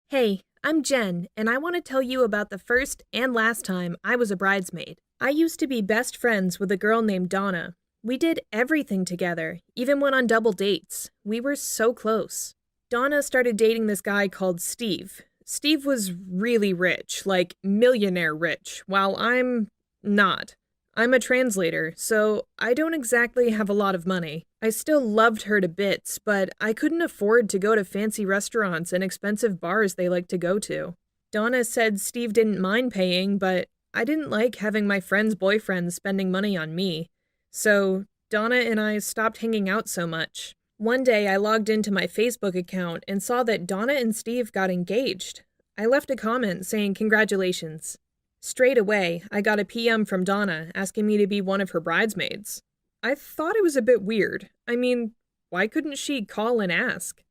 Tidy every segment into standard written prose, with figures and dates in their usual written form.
Hey, I'm Jen, and I want to tell you about the first and last time I was a bridesmaid. I used to be best friends with a girl named Donna. We did everything together, even went on double dates. We were so close. Donna started dating this guy called Steve. Steve was really rich, like millionaire rich, while I'm not. I'm a translator, so I don't exactly have a lot of money. I still loved her to bits, but I couldn't afford to go to fancy restaurants and expensive bars they like to go to. Donna said Steve didn't mind paying, but I didn't like having my friends' boyfriends spending money on me. So Donna and I stopped hanging out so much. One day I logged into my Facebook account and saw that Donna and Steve got engaged. I left a comment saying congratulations. Straight away, I got a PM from Donna asking me to be one of her bridesmaids. I thought it was a bit weird. I mean, why couldn't she call and ask?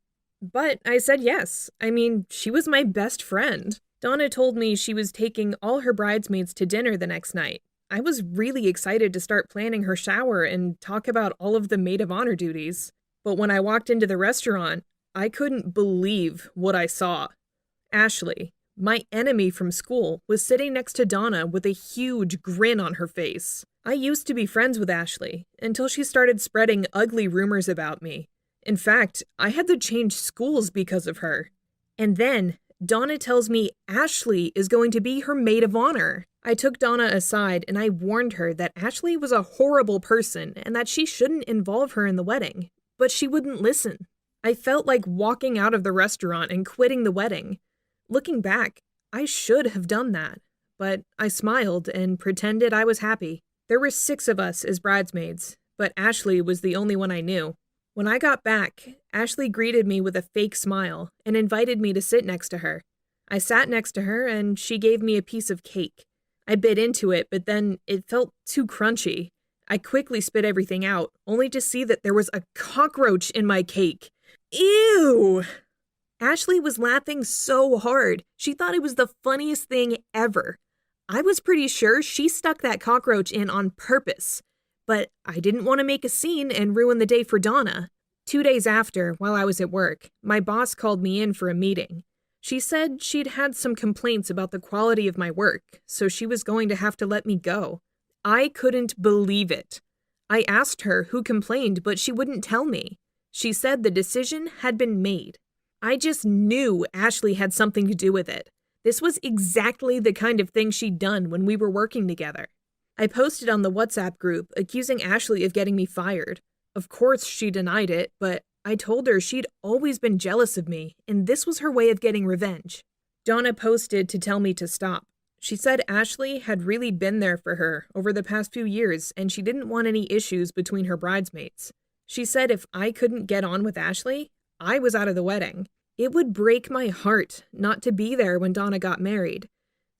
But I said yes. I mean, she was my best friend. Donna told me she was taking all her bridesmaids to dinner the next night. I was really excited to start planning her shower and talk about all of the maid of honor duties. But when I walked into the restaurant, I couldn't believe what I saw. Ashley, my enemy from school, was sitting next to Donna with a huge grin on her face. I used to be friends with Ashley until she started spreading ugly rumors about me. In fact, I had to change schools because of her. And then Donna tells me Ashley is going to be her maid of honor. I took Donna aside and I warned her that Ashley was a horrible person and that she shouldn't involve her in the wedding. But she wouldn't listen. I felt like walking out of the restaurant and quitting the wedding. Looking back, I should have done that, but I smiled and pretended I was happy. There were 6 of us as bridesmaids, but Ashley was the only one I knew. When I got back, Ashley greeted me with a fake smile and invited me to sit next to her. I sat next to her and she gave me a piece of cake. I bit into it, but then it felt too crunchy. I quickly spit everything out, only to see that there was a cockroach in my cake. Ew! Ashley was laughing so hard, she thought it was the funniest thing ever. I was pretty sure she stuck that cockroach in on purpose, but I didn't want to make a scene and ruin the day for Donna. 2 days after, while I was at work, my boss called me in for a meeting. She said she'd had some complaints about the quality of my work, so she was going to have to let me go. I couldn't believe it. I asked her who complained, but she wouldn't tell me. She said the decision had been made. I just knew Ashley had something to do with it. This was exactly the kind of thing she'd done when we were working together. I posted on the WhatsApp group accusing Ashley of getting me fired. Of course, she denied it, but I told her she'd always been jealous of me, and this was her way of getting revenge. Donna posted to tell me to stop. She said Ashley had really been there for her over the past few years, and she didn't want any issues between her bridesmaids. She said if I couldn't get on with Ashley, I was out of the wedding. It would break my heart not to be there when Donna got married.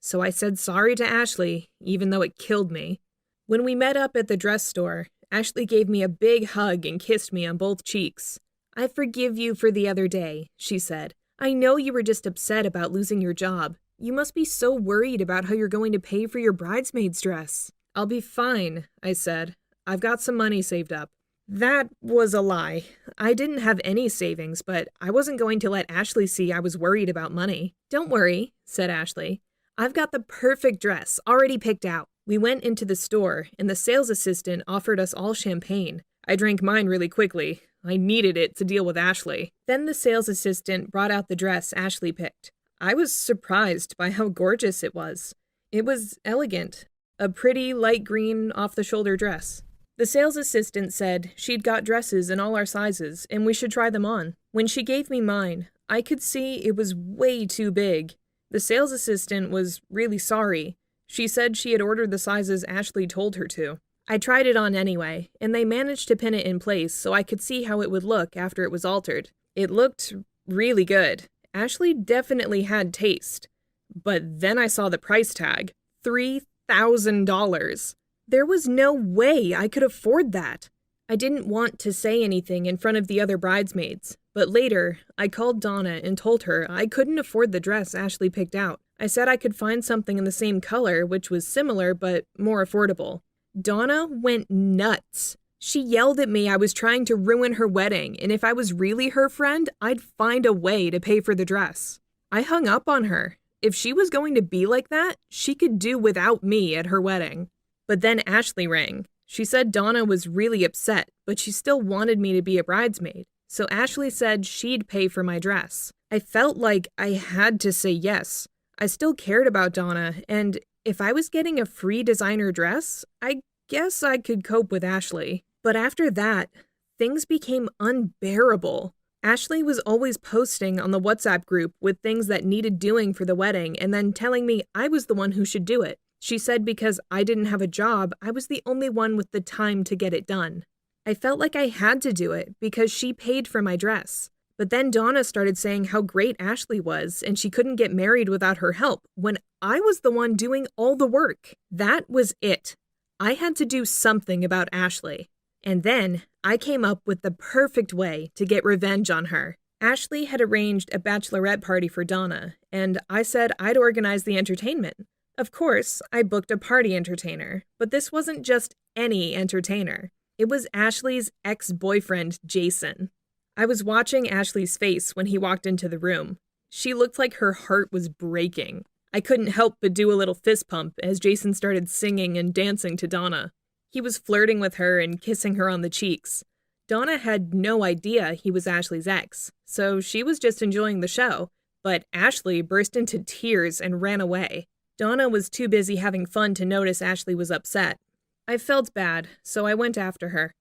So I said sorry to Ashley, even though it killed me. When we met up at the dress store, Ashley gave me a big hug and kissed me on both cheeks. "I forgive you for the other day," she said. "I know you were just upset about losing your job. You must be so worried about how you're going to pay for your bridesmaid's dress." "I'll be fine," I said. "I've got some money saved up." That was a lie. I didn't have any savings, but I wasn't going to let Ashley see I was worried about money. "Don't worry," said Ashley. "I've got the perfect dress already picked out." We went into the store, and the sales assistant offered us all champagne. I drank mine really quickly. I needed it to deal with Ashley. Then the sales assistant brought out the dress Ashley picked. I was surprised by how gorgeous it was. It was elegant. A pretty light green off-the-shoulder dress. The sales assistant said she'd got dresses in all our sizes and we should try them on. When she gave me mine, I could see it was way too big. The sales assistant was really sorry. She said she had ordered the sizes Ashley told her to. I tried it on anyway, and they managed to pin it in place so I could see how it would look after it was altered. It looked really good. Ashley definitely had taste. But then I saw the price tag. $3,000. There was no way I could afford that. I didn't want to say anything in front of the other bridesmaids, but later, I called Donna and told her I couldn't afford the dress Ashley picked out. I said I could find something in the same color, which was similar but more affordable. Donna went nuts. She yelled at me I was trying to ruin her wedding, and if I was really her friend, I'd find a way to pay for the dress. I hung up on her. If she was going to be like that, she could do without me at her wedding. But then Ashley rang. She said Donna was really upset, but she still wanted me to be a bridesmaid. So Ashley said she'd pay for my dress. I felt like I had to say yes. I still cared about Donna, and if I was getting a free designer dress, I guess I could cope with Ashley. But after that, things became unbearable. Ashley was always posting on the WhatsApp group with things that needed doing for the wedding and then telling me I was the one who should do it. She said because I didn't have a job, I was the only one with the time to get it done. I felt like I had to do it because she paid for my dress. But then Donna started saying how great Ashley was and she couldn't get married without her help when I was the one doing all the work. That was it. I had to do something about Ashley. And then I came up with the perfect way to get revenge on her. Ashley had arranged a bachelorette party for Donna, and I said I'd organize the entertainment. Of course, I booked a party entertainer, but this wasn't just any entertainer. It was Ashley's ex-boyfriend, Jason. I was watching Ashley's face when he walked into the room. She looked like her heart was breaking. I couldn't help but do a little fist pump as Jason started singing and dancing to Donna. He was flirting with her and kissing her on the cheeks. Donna had no idea he was Ashley's ex, so she was just enjoying the show, but Ashley burst into tears and ran away. Donna was too busy having fun to notice Ashley was upset. I felt bad, so I went after her.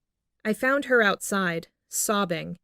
I found her outside, sobbing.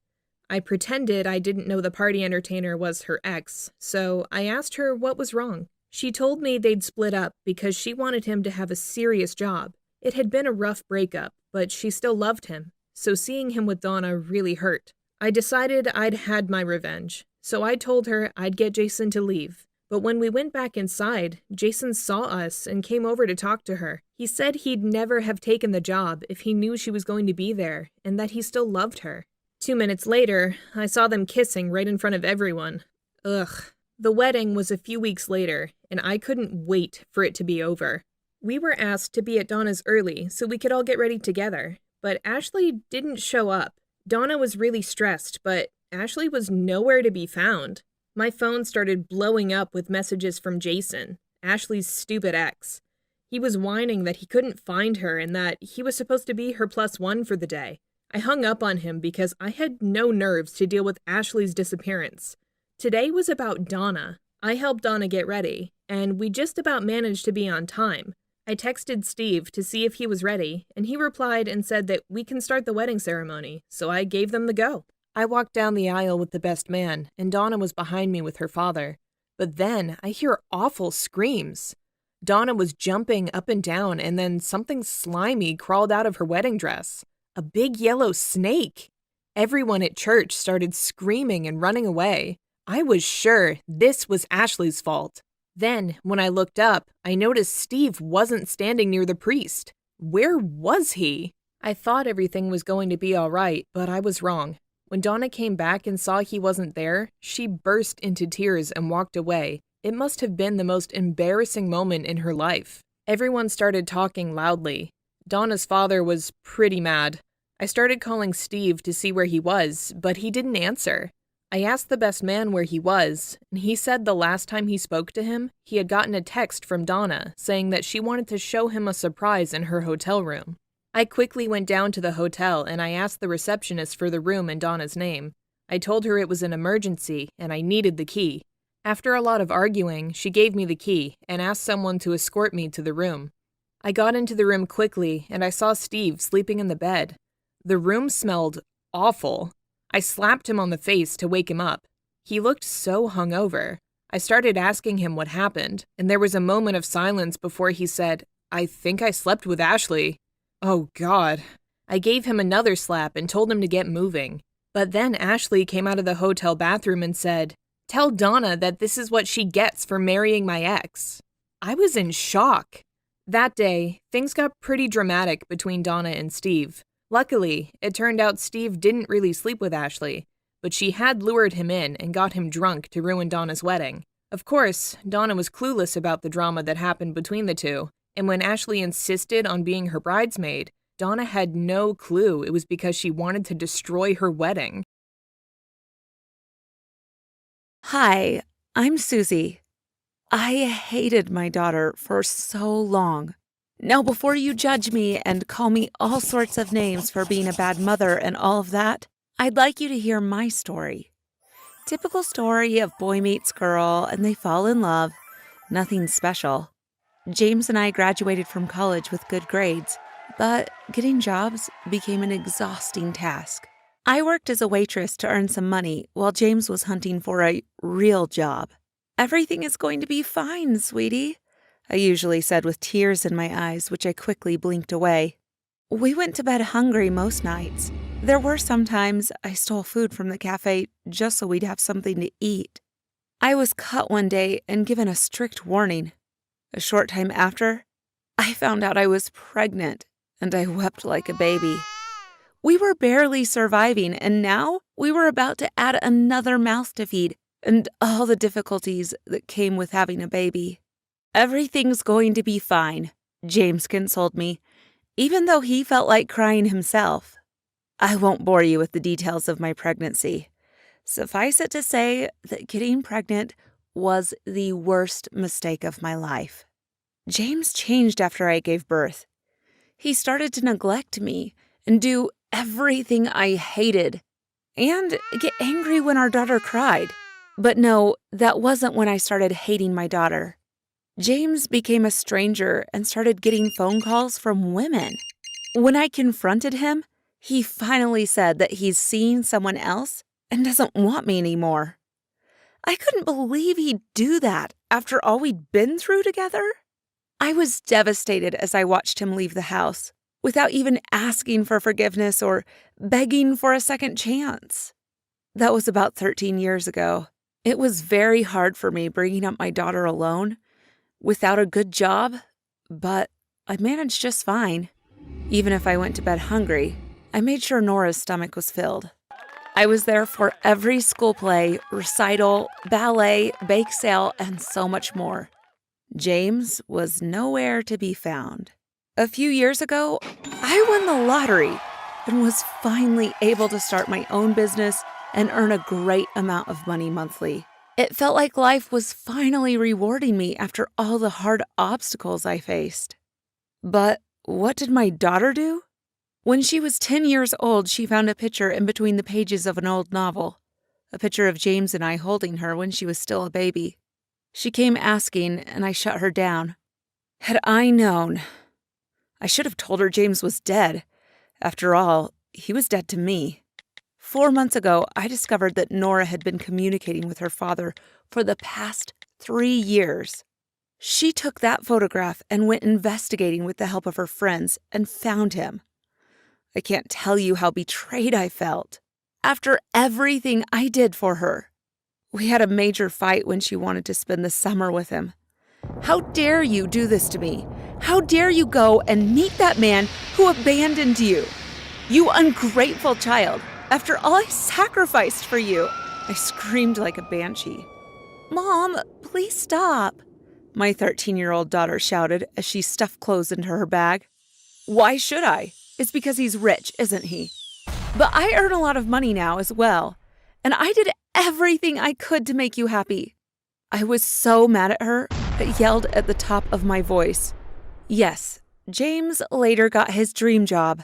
I pretended I didn't know the party entertainer was her ex, so I asked her what was wrong. She told me they'd split up because she wanted him to have a serious job. It had been a rough breakup, but she still loved him, so seeing him with Donna really hurt. I decided I'd had my revenge, so I told her I'd get Jason to leave. But when we went back inside, Jason saw us and came over to talk to her. He said he'd never have taken the job if he knew she was going to be there, and that he still loved her. 2 minutes later, I saw them kissing right in front of everyone. Ugh. The wedding was a few weeks later, and I couldn't wait for it to be over. We were asked to be at Donna's early so we could all get ready together, but Ashley didn't show up. Donna was really stressed, but Ashley was nowhere to be found. My phone started blowing up with messages from Jason, Ashley's stupid ex. He was whining that he couldn't find her and that he was supposed to be her +1 for the day. I hung up on him because I had no nerves to deal with Ashley's disappearance. Today was about Donna. I helped Donna get ready, and we just about managed to be on time. I texted Steve to see if he was ready, and he replied and said that we can start the wedding ceremony, so I gave them the go. I walked down the aisle with the best man, and Donna was behind me with her father. But then I hear awful screams. Donna was jumping up and down, and then something slimy crawled out of her wedding dress. A big yellow snake. Everyone at church started screaming and running away. I was sure this was Ashley's fault. Then, when I looked up, I noticed Steve wasn't standing near the priest. Where was he? I thought everything was going to be all right, but I was wrong. When Donna came back and saw he wasn't there, she burst into tears and walked away. It must have been the most embarrassing moment in her life. Everyone started talking loudly. Donna's father was pretty mad. I started calling Steve to see where he was, but he didn't answer. I asked the best man where he was, and he said the last time he spoke to him, he had gotten a text from Donna saying that she wanted to show him a surprise in her hotel room. I quickly went down to the hotel and I asked the receptionist for the room and Donna's name. I told her it was an emergency and I needed the key. After a lot of arguing, she gave me the key and asked someone to escort me to the room. I got into the room quickly and I saw Steve sleeping in the bed. The room smelled awful. I slapped him on the face to wake him up. He looked so hungover. I started asking him what happened, and there was a moment of silence before he said, "I think I slept with Ashley." Oh, God. I gave him another slap and told him to get moving. But then Ashley came out of the hotel bathroom and said, "Tell Donna that this is what she gets for marrying my ex." I was in shock. That day, things got pretty dramatic between Donna and Steve. Luckily, it turned out Steve didn't really sleep with Ashley, but she had lured him in and got him drunk to ruin Donna's wedding. Of course, Donna was clueless about the drama that happened between the two, and when Ashley insisted on being her bridesmaid, Donna had no clue it was because she wanted to destroy her wedding. Hi, I'm Susie. I hated my daughter for so long. Now, before you judge me and call me all sorts of names for being a bad mother and all of that, I'd like you to hear my story. Typical story of boy meets girl and they fall in love. Nothing special. James and I graduated from college with good grades, but getting jobs became an exhausting task. I worked as a waitress to earn some money while James was hunting for a real job. Everything is going to be fine, sweetie, I usually said with tears in my eyes, which I quickly blinked away. We went to bed hungry most nights. There were some times I stole food from the cafe just so we'd have something to eat. I was cut one day and given a strict warning. A short time after, I found out I was pregnant, and I wept like a baby. We were barely surviving, and now we were about to add another mouth to feed, and all the difficulties that came with having a baby. Everything's going to be fine, James consoled me, even though he felt like crying himself. I won't bore you with the details of my pregnancy. Suffice it to say that getting pregnant was the worst mistake of my life. James changed after I gave birth. He started to neglect me and do everything I hated, and get angry when our daughter cried. But no, that wasn't when I started hating my daughter. James became a stranger and started getting phone calls from women. When I confronted him, he finally said that he's seeing someone else and doesn't want me anymore. I couldn't believe he'd do that after all we'd been through together. I was devastated as I watched him leave the house, without even asking for forgiveness or begging for a second chance. That was about 13 years ago. It was very hard for me bringing up my daughter alone, without a good job, but I managed just fine. Even if I went to bed hungry, I made sure Nora's stomach was filled. I was there for every school play, recital, ballet, bake sale, and so much more. James was nowhere to be found. A few years ago, I won the lottery and was finally able to start my own business and earn a great amount of money monthly. It felt like life was finally rewarding me after all the hard obstacles I faced. But what did my daughter do? When she was 10 years old, she found a picture in between the pages of an old novel, a picture of James and I holding her when she was still a baby. She came asking, and I shut her down. Had I known, I should have told her James was dead. After all, he was dead to me. 4 months ago, I discovered that Nora had been communicating with her father for the past 3 years. She took that photograph and went investigating with the help of her friends and found him. I can't tell you how betrayed I felt. After everything I did for her. We had a major fight when she wanted to spend the summer with him. How dare you do this to me? How dare you go and meet that man who abandoned you? You ungrateful child, after all I sacrificed for you. I screamed like a banshee. Mom, please stop, my 13-year-old daughter shouted as she stuffed clothes into her bag. Why should I? It's because he's rich, isn't he? But I earn a lot of money now as well, and I did everything I could to make you happy. I was so mad at her, I yelled at the top of my voice. Yes, James later got his dream job.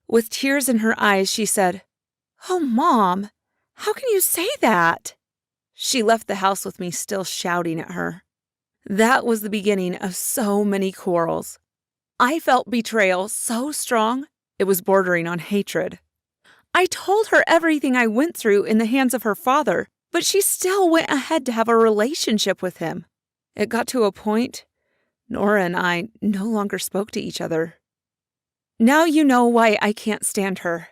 With tears in her eyes, she said, "Oh, Mom, how can you say that?" She left the house with me still shouting at her. That was the beginning of so many quarrels. I felt betrayal so strong, it was bordering on hatred. I told her everything I went through in the hands of her father, but she still went ahead to have a relationship with him. It got to a point, Nora and I no longer spoke to each other. Now you know why I can't stand her.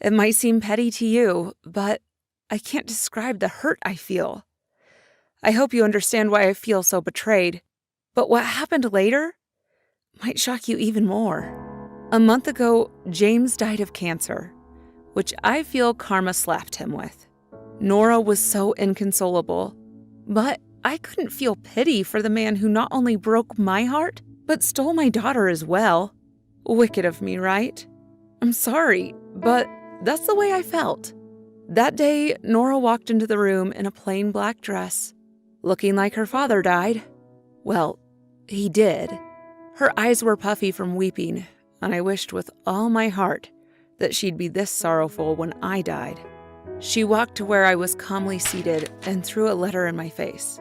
It might seem petty to you, but I can't describe the hurt I feel. I hope you understand why I feel so betrayed, but what happened later might shock you even more. A month ago, James died of cancer, which I feel karma slapped him with. Nora was so inconsolable, but I couldn't feel pity for the man who not only broke my heart, but stole my daughter as well. Wicked of me, right? I'm sorry, but that's the way I felt. That day, Nora walked into the room in a plain black dress. looking like her father died. Well, he did. Her eyes were puffy from weeping, and I wished with all my heart that she'd be this sorrowful when I died. She walked to where I was calmly seated and threw a letter in my face.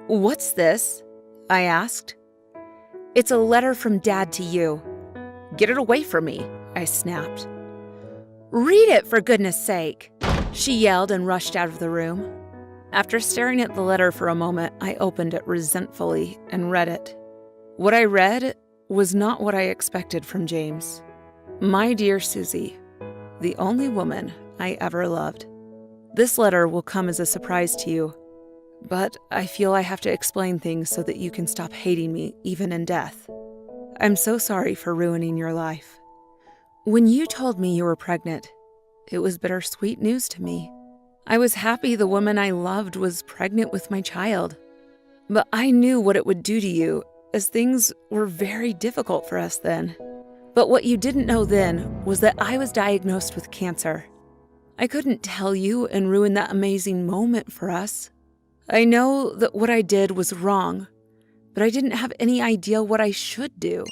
"What's this?" I asked. "It's a letter from Dad to you." "Get it away from me," I snapped. "Read it, for goodness sake," she yelled and rushed out of the room. After staring at the letter for a moment, I opened it resentfully and read it. What I read was not what I expected from James. "My dear Susie, the only woman I ever loved. This letter will come as a surprise to you, but I feel I have to explain things so that you can stop hating me, even in death. I'm so sorry for ruining your life. When you told me you were pregnant, it was bittersweet news to me. I was happy the woman I loved was pregnant with my child, but I knew what it would do to you, as things were very difficult for us then. But what you didn't know then was that I was diagnosed with cancer. I couldn't tell you and ruin that amazing moment for us. I know that what I did was wrong, but I didn't have any idea what I should do.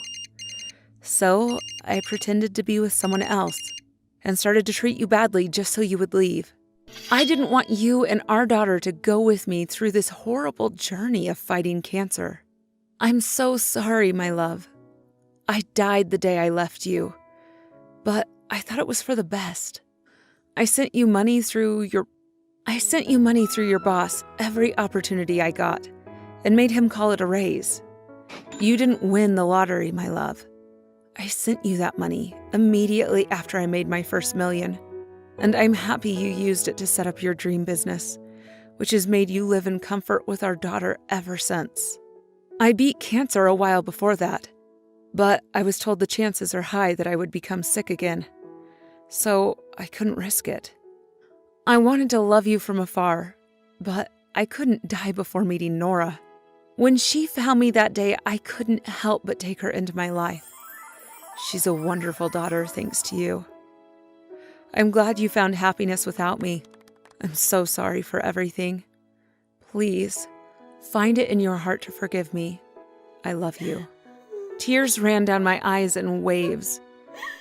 So I pretended to be with someone else and started to treat you badly just so you would leave. I didn't want you and our daughter to go with me through this horrible journey of fighting cancer. I'm so sorry, my love. I died the day I left you, but I thought it was for the best. I sent you money through your boss every opportunity I got and made him call it a raise. You didn't win the lottery, my love. I sent you that money immediately after I made my first million, and I'm happy you used it to set up your dream business, which has made you live in comfort with our daughter ever since. I beat cancer a while before that, but I was told the chances are high that I would become sick again, so I couldn't risk it. I wanted to love you from afar, but I couldn't die before meeting Nora. When she found me that day, I couldn't help but take her into my life. She's a wonderful daughter thanks to you. I'm glad you found happiness without me. I'm so sorry for everything. Please, find it in your heart to forgive me. I love you." Tears ran down my eyes in waves.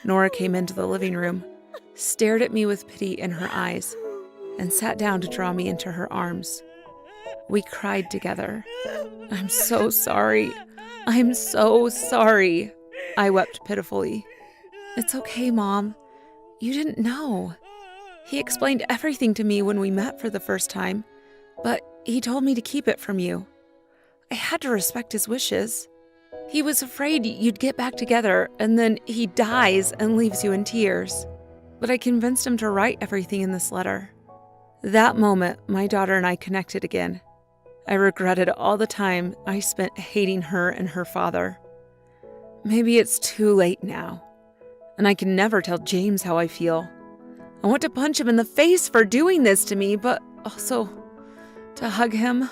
Nora came into the living room, stared at me with pity in her eyes, and sat down to draw me into her arms. We cried together. "I'm so sorry. I'm so sorry," I wept pitifully. "It's okay, Mom. You didn't know. He explained everything to me when we met for the first time, but he told me to keep it from you. I had to respect his wishes. He was afraid you'd get back together, and then he dies and leaves you in tears. But I convinced him to write everything in this letter." That moment, my daughter and I connected again. I regretted all the time I spent hating her and her father. Maybe it's too late now, and I can never tell James how I feel. I want to punch him in the face for doing this to me, but also to hug him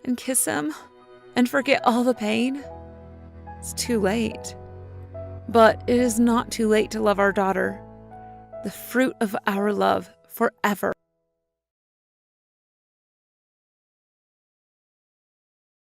and kiss him and forget all the pain. It's too late. But it is not too late to love our daughter, the fruit of our love, forever.